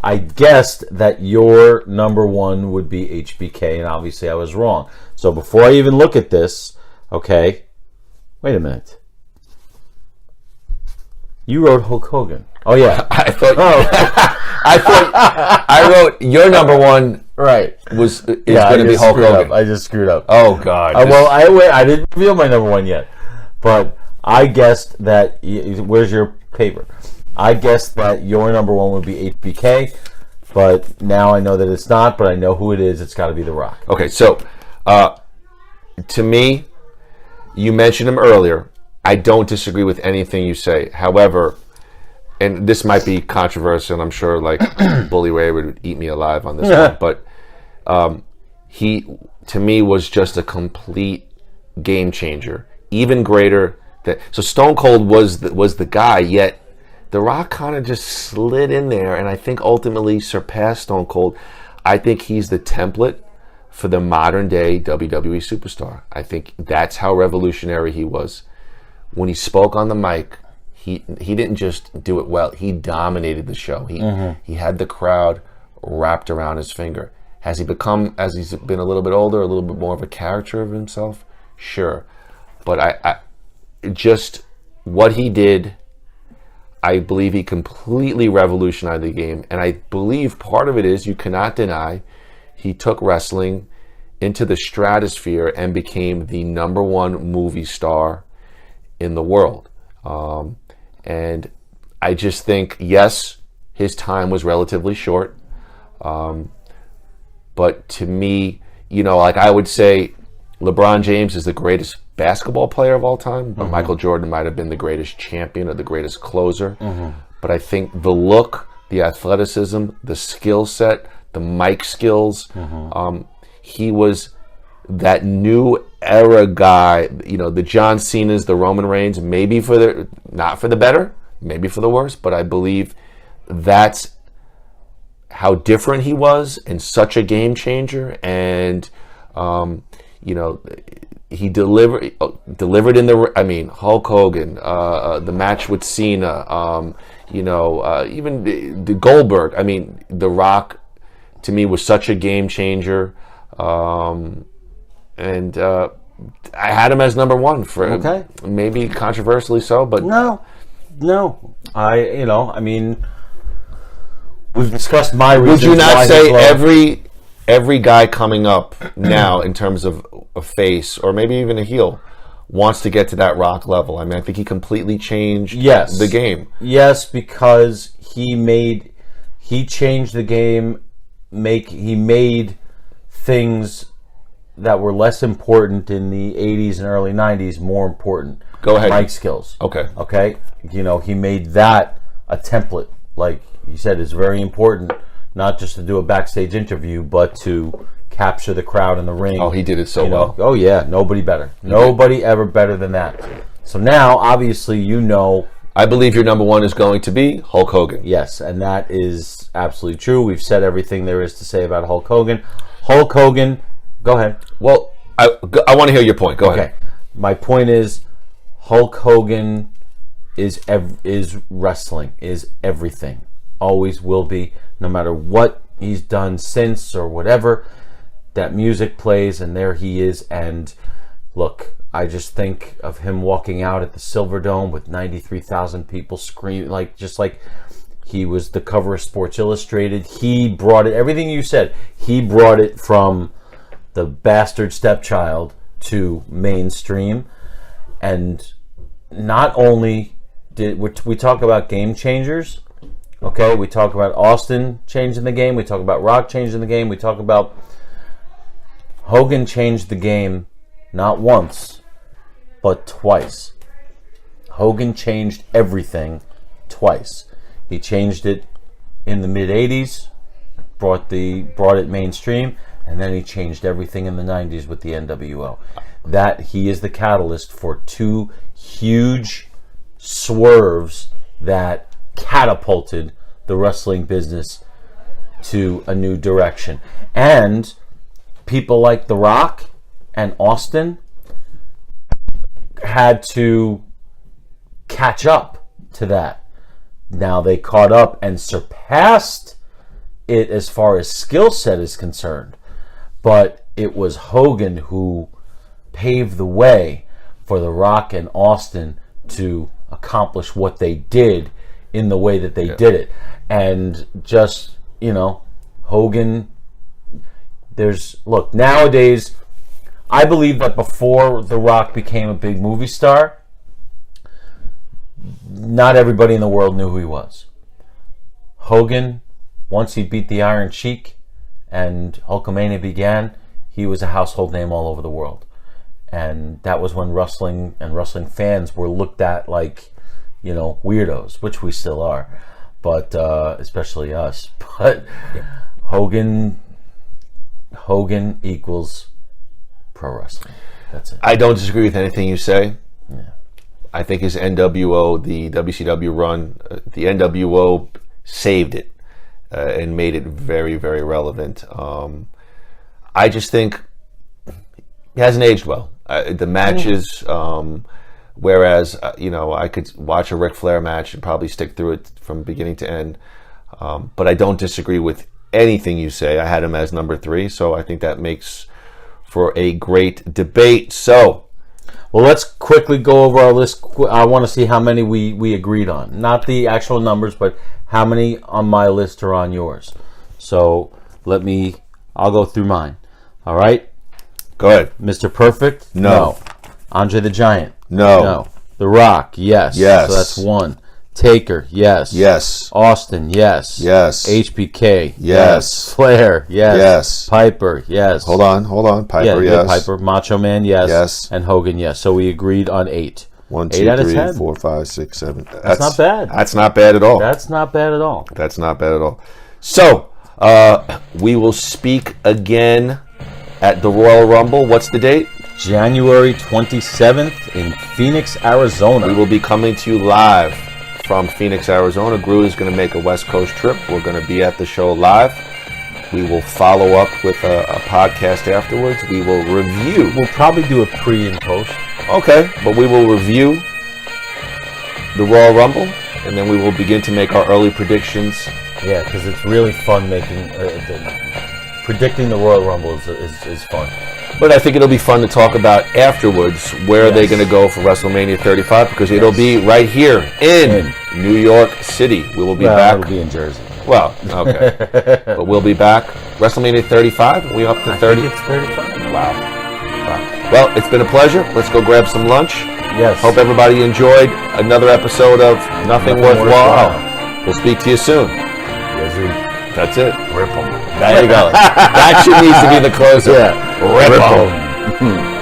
I guessed that your number 1 would be HBK, and obviously I was wrong. So before I even look at this, wait a minute. You wrote Hulk Hogan. Oh yeah. I thought I wrote your number 1. Right. Is going to be Hulk Hogan. I just screwed up. Oh God. I didn't reveal my number 1 yet, but I guessed that. Where's your paper? I guessed that your number 1 would be HBK, but now I know that it's not. But I know who it is. It's got to be The Rock. Okay, so to me, you mentioned him earlier. I don't disagree with anything you say. However, and this might be controversial, and I'm sure Bully Ray would eat me alive on this one, but he, to me, was just a complete game changer. Even greater so Stone Cold was the guy, yet The Rock kind of just slid in there, and I think ultimately surpassed Stone Cold. I think he's the template for the modern day WWE superstar. I think that's how revolutionary he was. When he spoke on the mic, he didn't just do it well. He dominated the show. He had the crowd wrapped around his finger. Has he become, as he's been a little bit older, a little bit more of a character of himself? Sure. But I just what he did, I believe he completely revolutionized the game. And I believe part of it is, you cannot deny, he took wrestling into the stratosphere and became the #1 movie star in the world. And I just think, yes, his time was relatively short. But to me, like I would say, LeBron James is the greatest basketball player of all time, but Michael Jordan might have been the greatest champion or the greatest closer. But I think the look, the athleticism, the skill set, the mic skills, he was that new era guy, the John Cena's, the Roman Reigns, maybe not for the better, maybe for the worse, but I believe that's how different he was and such a game changer. And, he delivered in Hulk Hogan, the match with Cena, even the Goldberg. The Rock, to me, was such a game changer. And I had him as #1 for maybe controversially so, but no. We've discussed my reasons. Would you not why say every guy coming up now in terms of a face or maybe even a heel wants to get to that Rock level? I think he completely changed the game. Yes, because he changed the game. He made things that were less important in the 80s and early 90s more important. Go ahead. Mic skills. Okay. He made that a template. Like you said, it's very important not just to do a backstage interview, but to capture the crowd in the ring. Oh, he did it so well. Oh, yeah. Nobody better. Nobody ever better than that. So now, obviously, I believe your #1 is going to be Hulk Hogan. Yes, and that is absolutely true. We've said everything there is to say about Hulk Hogan. Hulk Hogan, go ahead. Well, I want to hear your point. Go ahead. My point is, Hulk Hogan is wrestling, is everything. Always will be, no matter what he's done since or whatever. That music plays, and there he is. And look, I just think of him walking out at the Silverdome with 93,000 people screaming, just like he was the cover of Sports Illustrated. He brought it, everything you said, he brought it from the bastard stepchild to mainstream. And not only did we talk about game changers, okay, we talk about Austin changing the game, we talk about Rock changing the game, we talk about Hogan changed the game not once, but twice. Hogan changed everything twice. He changed it in the mid-'80s, brought it mainstream, and then he changed everything in the 90s with the NWO. That he is the catalyst for 2 huge swerves that catapulted the wrestling business to a new direction. And people like The Rock and Austin had to catch up to that. Now they caught up and surpassed it as far as skill set is concerned. But it was Hogan who paved the way for The Rock and Austin to accomplish what they did in the way that they did it. And just, Hogan, look, nowadays, I believe that before The Rock became a big movie star, not everybody in the world knew who he was. Hogan, once he beat the Iron Sheik and Hulkamania began, he was a household name all over the world. And that was when wrestling and wrestling fans were looked at like, weirdos, which we still are, but especially us. But Hogan equals pro wrestling. That's it. I don't disagree with anything you say. Yeah. I think his NWO, the WCW run, the NWO saved it and made it very, very relevant. I just think he hasn't aged well. The matches, Whereas, I could watch a Ric Flair match and probably stick through it from beginning to end. But I don't disagree with anything you say. I had him as number 3, so I think that makes for a great debate. So, well, let's quickly go over our list. I want to see how many we agreed on. Not the actual numbers, but how many on my list are on yours. So, I'll go through mine. All right? Go ahead. Mr. Perfect? No. Andre the Giant? No. The Rock? Yes. Yes. So that's 1. Taker? Yes. Yes. Austin? Yes. Yes. HBK? Yes. Flair? Yes. Yes. Piper? Yes. Hold on. Piper, yes. Piper. Macho Man? Yes. Yes. And Hogan? Yes. So we agreed on 8. 1, 8 2, out of 3, 10. 4, 5, 6, 7. That's not bad. That's not bad at all. That's not bad at all. That's not bad at all. So, we will speak again at the Royal Rumble. What's the date? January 27th in Phoenix, Arizona. We will be coming to you live from Phoenix, Arizona. Groo is going to make a West Coast trip. We're going to be at the show live. We will follow up with a podcast afterwards. We will review. We'll probably do a pre and post. Okay, but we will review the Royal Rumble, and then we will begin to make our early predictions. Yeah, because it's really fun making predicting the Royal Rumble is fun. But I think it'll be fun to talk about afterwards. Where are they going to go for WrestleMania 35? Because it'll be right here in New York City. We will be back. It'll be in Jersey. Well, okay. But we'll be back. WrestleMania 35? Are we up to 30? I think it's 35. Wow. Well, it's been a pleasure. Let's go grab some lunch. Yes. Hope everybody enjoyed another episode of Nothing Worthwhile. We'll speak to you soon. That's it. Rip 'em. There you go. That should need to be the closer. Yeah. Rip 'em.